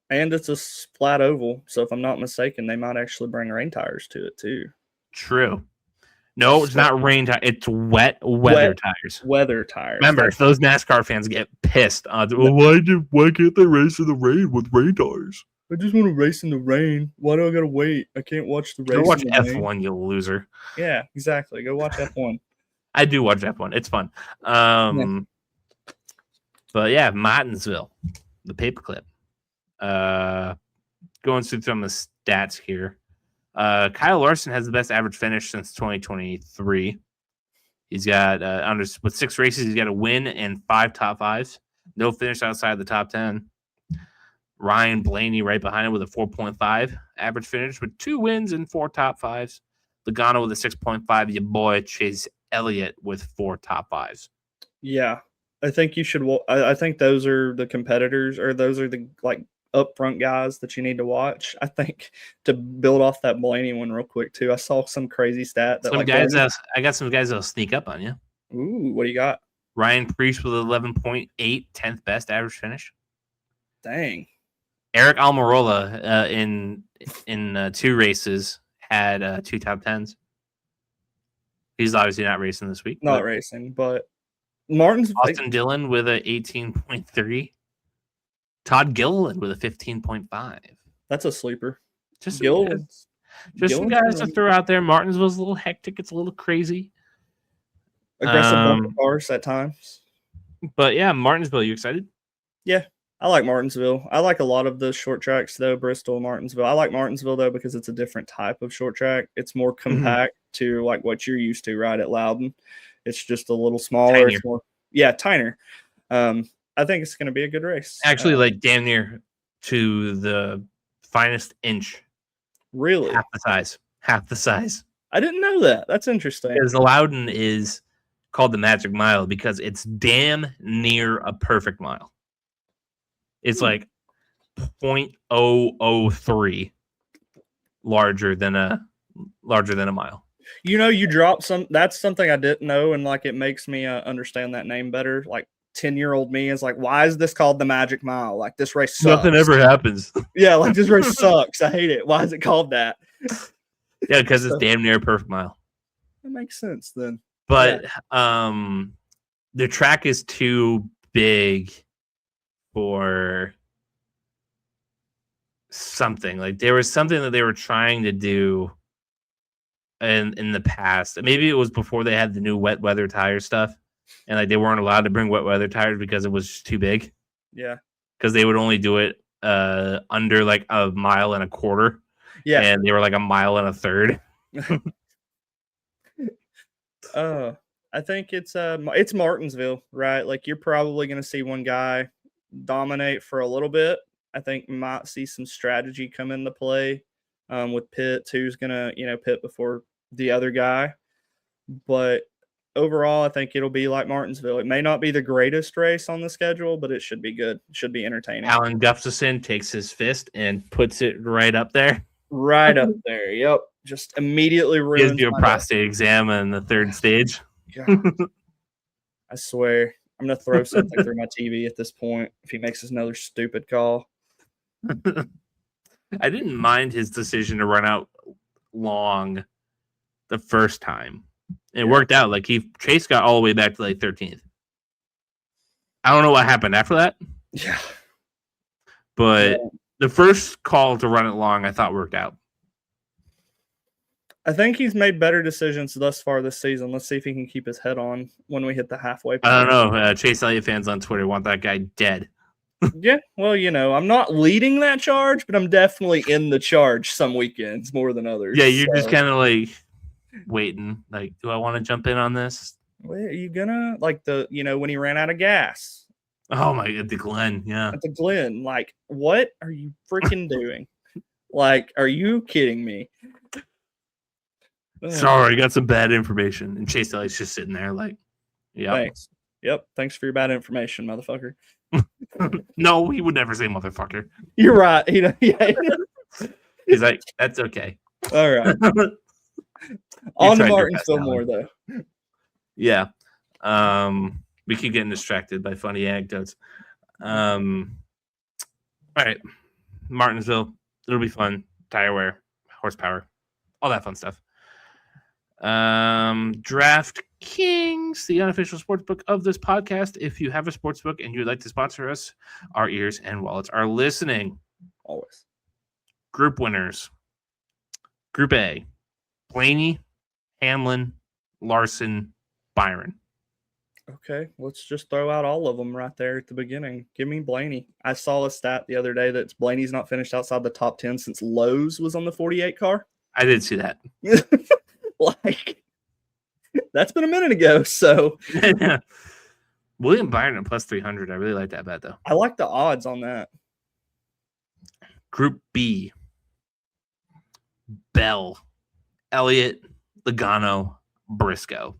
And it's a flat oval. So if I'm not mistaken, they might actually bring rain tires to it too. True. No, it's not rain tires. It's weather tires. Weather tires. Remember, if those NASCAR fans get pissed on, why can't they race in the rain with rain tires? I just want to race in the rain. Why do I gotta wait? I can't watch the race. Go watch F1, you loser. Yeah, exactly. Go watch F1. I do watch F1. It's fun. But yeah, Martinsville, the paperclip. Going through some of the stats here. Kyle Larson has the best average finish since 2023. He's got with 6 races, he's got a win and 5 top 5s. No finish outside the top 10. Ryan Blaney right behind him with a 4.5 average finish with 2 wins and 4 top 5s. Logano with a 6.5. Your boy Chase Elliott with 4 top 5s. Yeah, I think you should. I think those are the competitors, or those are the upfront guys that you need to watch. I think to build off that Blaney one real quick too. I saw some crazy stat that I got some guys that'll sneak up on you. Ooh, what do you got? Ryan Preece with 11.8, 10th best average finish. Dang. Eric Almirola in 2 races had 2 top 10s. He's obviously not racing this week. Not racing, but Austin Dillon with a 18.3. Todd Gilliland with a 15.5. That's a sleeper. Just some guys to throw out there. Martinsville's a little hectic. It's a little crazy. Aggressive cars at times. But yeah, Martinsville, you excited? Yeah, I like Martinsville. I like a lot of the short tracks, though, Bristol, Martinsville. I like Martinsville, though, because it's a different type of short track. It's more compact to what you're used to, right, at Loudon. It's just a little smaller. Tinier. It's more, tinier. I think it's going to be a good race. Actually, damn near to the finest inch. Really? Half the size. I didn't know that. That's interesting. Because Loudon is called the Magic Mile because it's damn near a perfect mile. It's 0.003 larger than a mile. You dropped some. That's something I didn't know, and it makes me understand that name better. 10-year-old me is why is this called the Magic Mile? This race sucks. Nothing ever happens. Yeah, this race sucks. I hate it. Why is it called that? Yeah, because it's damn near a perfect mile. That makes sense then. But the track is too big for something. Like there was something that they were trying to do in the past. Maybe it was before they had the new wet weather tire stuff, and like they weren't allowed to bring wet weather tires because it was just too big. Yeah, because they would only do it under like a mile and a quarter. Yeah, and they were like a mile and a third. I think it's Martinsville, right? Like you're probably going to see one guy dominate for a little bit. I think we might see some strategy come into play with Pitts, who's going to, pit before the other guy. But overall, I think it'll be like Martinsville. It may not be the greatest race on the schedule, but it should be good. It should be entertaining. Alan Gustafson takes his fist and puts it right up there. Right up there. Yep. Just immediately ruins gives you a prostate exam in the third stage. God. I swear. I'm going to throw something through my TV at this point if he makes another stupid call. I didn't mind his decision to run out long the first time. It worked out. Like Chase got all the way back to like 13th. I don't know what happened after that. Yeah. But the first call to run it long, I thought worked out. I think he's made better decisions thus far this season. Let's see if he can keep his head on when we hit the halfway point. I don't know. Chase Elliott fans on Twitter want that guy dead. Yeah, well, I'm not leading that charge, but I'm definitely in the charge some weekends more than others. Yeah, you're just kind of like waiting. Like, do I want to jump in on this? Well, are you gonna like when he ran out of gas? Oh my God, the Glen, yeah. At the Glen, like, what are you freaking doing? Like, are you kidding me? Sorry, I got some bad information. And Chase Elliott's just sitting there like, yeah. Thanks. Yep. Thanks for your bad information, motherfucker. No, he would never say motherfucker. You're right. Yeah. He's like, that's okay. All right. On to Martinsville more, though. Yeah. We keep getting distracted by funny anecdotes. All right. Martinsville. It'll be fun. Tire wear, horsepower, all that fun stuff. DraftKings, the unofficial sportsbook of this podcast. If you have a sportsbook and you'd like to sponsor us, our ears and wallets are listening. Always. Group winners. Group A, Blaney, Hamlin, Larson, Byron. Okay, let's just throw out all of them right there at the beginning. Give me Blaney. I saw a stat the other day that Blaney's not finished outside the top 10 since Lowe's was on the 48 car. I did see that. Like, that's been a minute ago, so. William Byron at plus 300. I really like that bet, though. I like the odds on that. Group B, Bell, Elliott, Logano, Briscoe.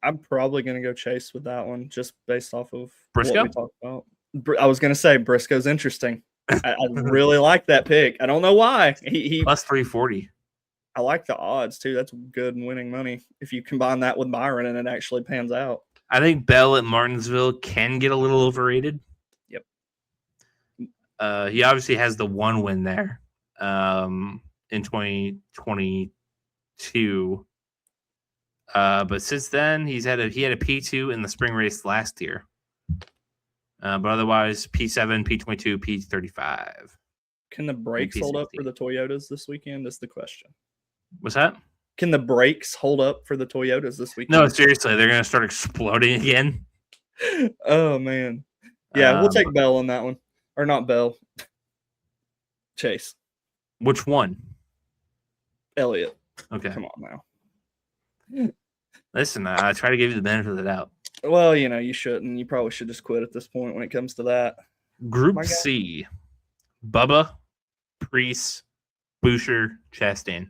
I'm probably going to go Chase with that one just based off of Briscoe? what we talked about. I was going to say Briscoe's interesting. I really like that pick. I don't know why. He plus 340. I like the odds, too. That's good and winning money if you combine that with Byron and it actually pans out. I think Bell at Martinsville can get a little overrated. Yep. He obviously has the one win there in 2022. But since then, he had a P2 in the spring race last year. But otherwise, P7, P22, P35. Can the brakes hold up for the Toyotas this weekend? Is the question. What's that? Can the brakes hold up for the Toyotas this weekend? No, seriously, they're going to start exploding again. Oh, man. Yeah, we'll take Bell on that one. Or not Bell. Chase. Which one? Elliott. Okay. Come on now. Listen, I try to give you the benefit of the doubt. Well, you shouldn't. You probably should just quit at this point when it comes to that. Group C, Bubba, Preece, Boucher, Chastain.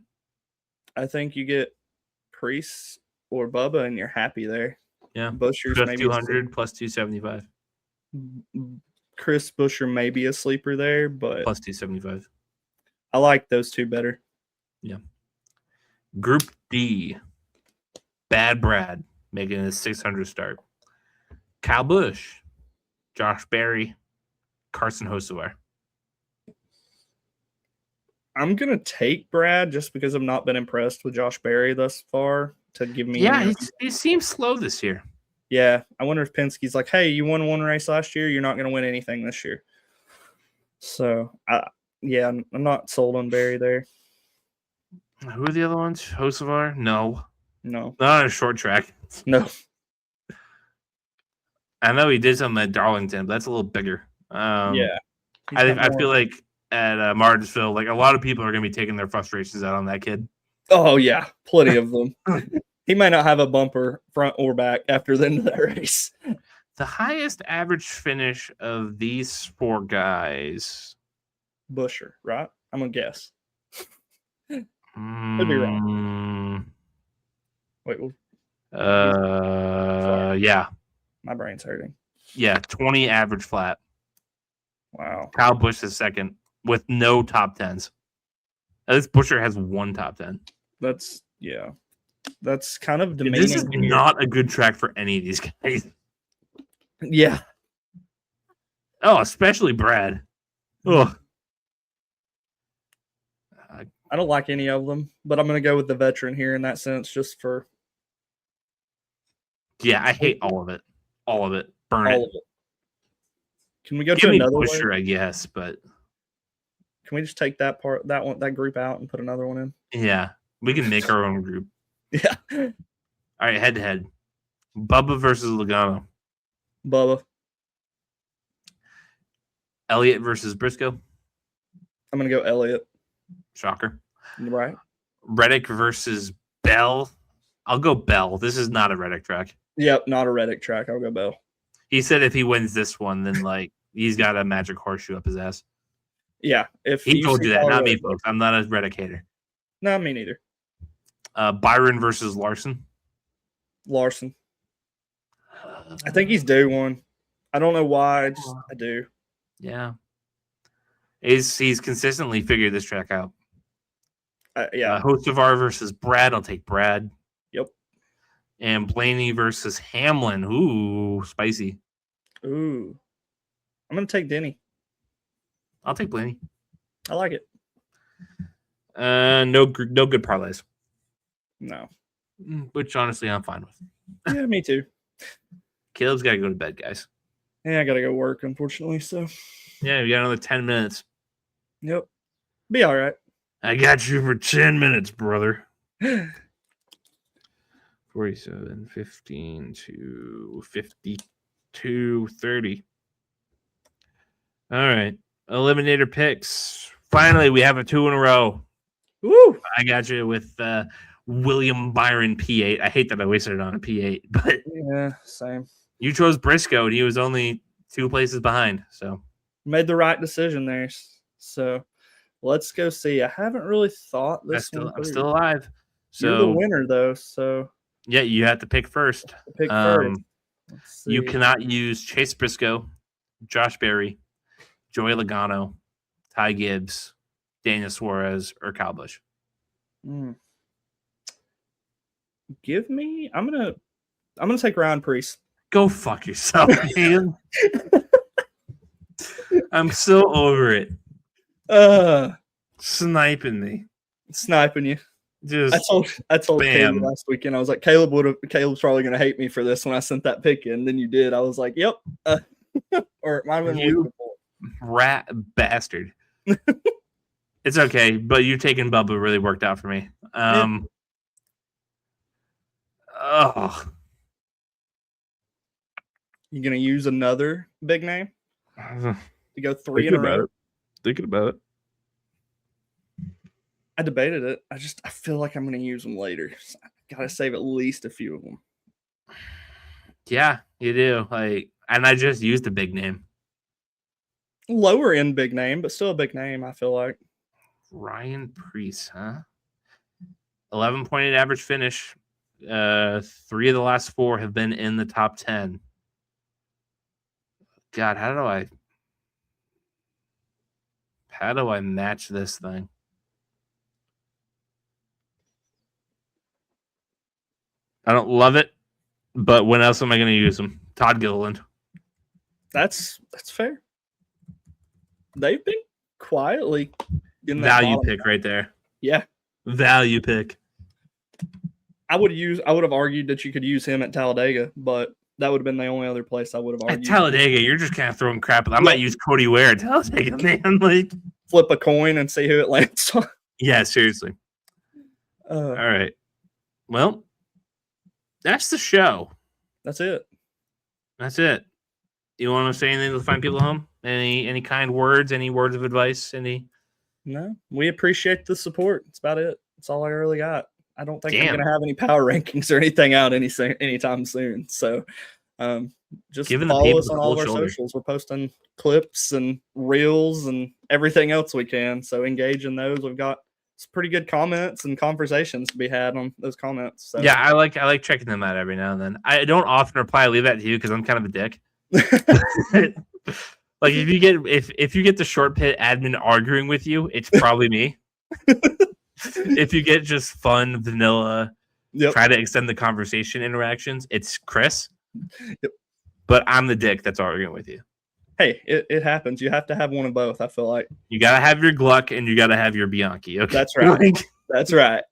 I think you get Preece or Bubba and you're happy there. Yeah. Boucher's plus maybe 200 plus 275. Chris Buescher may be a sleeper there, but plus 275. I like those two better. Yeah. Group D, Bad Brad making his 600 start. Kyle Busch, Josh Berry, Carson Hocevar. I'm going to take Brad just because I've not been impressed with Josh Berry thus far to give me. Yeah, he seems slow this year. Yeah, I wonder if Penske's like, hey, you won one race last year. You're not going to win anything this year. So, I'm not sold on Barry there. Who are the other ones? Hocevar? No. No. Not on a short track. No. I know he did something at Darlington, but that's a little bigger. Yeah. I feel like at Martinsville, like a lot of people are going to be taking their frustrations out on that kid. Oh, yeah. Plenty of them. He may not have a bumper front or back after the end of that race. The highest average finish of these four guys. Busher, right? I'm going to guess. Could be wrong. Wait. Yeah. My brain's hurting. Yeah, 20 average flat. Wow. Kyle Busch is second with no top 10s. At least Busher has one top 10. That's kind of demeaning. This is not a good track for any of these guys. Yeah. Oh, especially Brad. Ugh. I don't like any of them, but I'm going to go with the veteran here in that sense, just for. Yeah, I hate all of it. All of it. Burn all it. Of it. Can we go Give to me another Busher, one? I guess, but can we just take that group out and put another one in? Yeah, we can make our own group. Yeah. All right, head to head. Bubba versus Logano. Bubba. Elliott versus Briscoe. I'm going to go Elliott. Shocker. Right. Reddick versus Bell. I'll go Bell. This is not a Reddick track. Yep, not a Reddick track. I'll go Bell. He said if he wins this one, then like he's got a magic horseshoe up his ass. Yeah, if he told you that, not me, folks. I'm not a Reddick hater. No, me neither. Byron versus Larson. I think he's due one. I don't know why. I do. Yeah. He's consistently figured this track out. Yeah. Hocevar versus Brad. I'll take Brad. Yep. And Blaney versus Hamlin. Ooh, spicy. Ooh. I'm going to take Denny. I'll take Blaney. I like it. No good parlays. No. Which, honestly, I'm fine with. Yeah, me too. Caleb's got to go to bed, guys. Yeah, I got to go work, unfortunately, so. Yeah, we got another 10 minutes. Yep. Be all right. I got you for 10 minutes, brother. 47, 15 to 52, 30. All right. Eliminator picks. Finally, we have a 2 in a row. Woo! I got you with William Byron P8. I hate that I wasted it on a P8, but yeah, same. You chose Briscoe, and he was only 2 places behind. So made the right decision there. So let's go see. I haven't really thought this. I'm still alive. So you're the winner, though. So yeah, you have to pick first. First. You cannot use Chase Briscoe, Josh Berry, Joey Logano, Ty Gibbs, Daniel Suarez, or Kyle Busch. Give me. I'm gonna take Ryan Preece. Go fuck yourself, man. I'm so over it. Sniping me. Sniping you. Just I told Caleb last weekend. I was like, Caleb's probably gonna hate me for this when I sent that pick in. Then you did. I was like, yep. Or it might have been you rat bastard. It's okay, but you taking Bubba really worked out for me. Oh. You gonna use another big name to go 3 in a row? Thinking about it. I debated it. I feel like I'm gonna use them later. So I gotta save at least a few of them. Yeah, you do. And I just used a big name. Lower end big name, but still a big name, I feel like. Ryan Preece, huh? 11.8 average finish. 3 of the last 4 have been in the top 10. God, how do I match this thing? I don't love it, but when else am I going to use them? Todd Gilliland. That's fair. They've been quietly in that value pick right there. Yeah, value pick. I would have argued that you could use him at Talladega, but That would have been the only other place I would have At argued. Talladega, you're just kind of throwing crap. I might use Cody Ware at Talladega, man. Like, flip a coin and see who it lands on. Yeah, seriously. All right. Well, that's the show. That's it. That's it. You want to say anything to find people home? Any kind words? Any words of advice? No, we appreciate the support. That's about it. That's all I really got. I don't think I'm Damn. going to have any power rankings or anything out anytime soon. So just Giving the follow people us the on all of cold our shoulder. socials. We're posting clips and reels and everything else we can. So engage in those. We've got some pretty good comments and conversations to be had on those comments. So. Yeah, I like checking them out every now and then. I don't often reply. I leave that to you because I'm kind of a dick. Like if you get the short pit admin arguing with you, it's probably me. If you get just fun vanilla, try to extend the conversation interactions, it's Chris. Yep. But I'm the dick that's arguing with you. Hey, it happens. You have to have one of both. I feel like you gotta have your Gluck and you gotta have your Bianchi. Okay, that's right. That's right.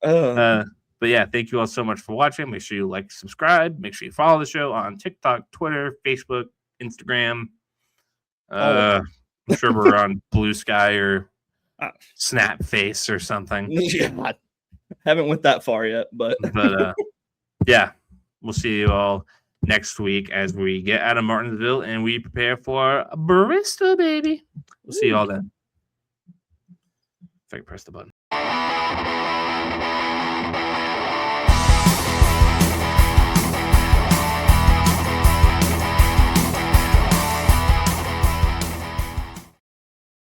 But yeah, thank you all so much for watching. Make sure you like, subscribe. Make sure you follow the show on TikTok, Twitter, Facebook, Instagram. I'm sure we're on Blue Sky or Snapface or something. Yeah, I haven't went that far yet, but yeah, we'll see you all next week as we get out of Martinsville and we prepare for Bristol, baby. We'll see you all then. If I can press the button.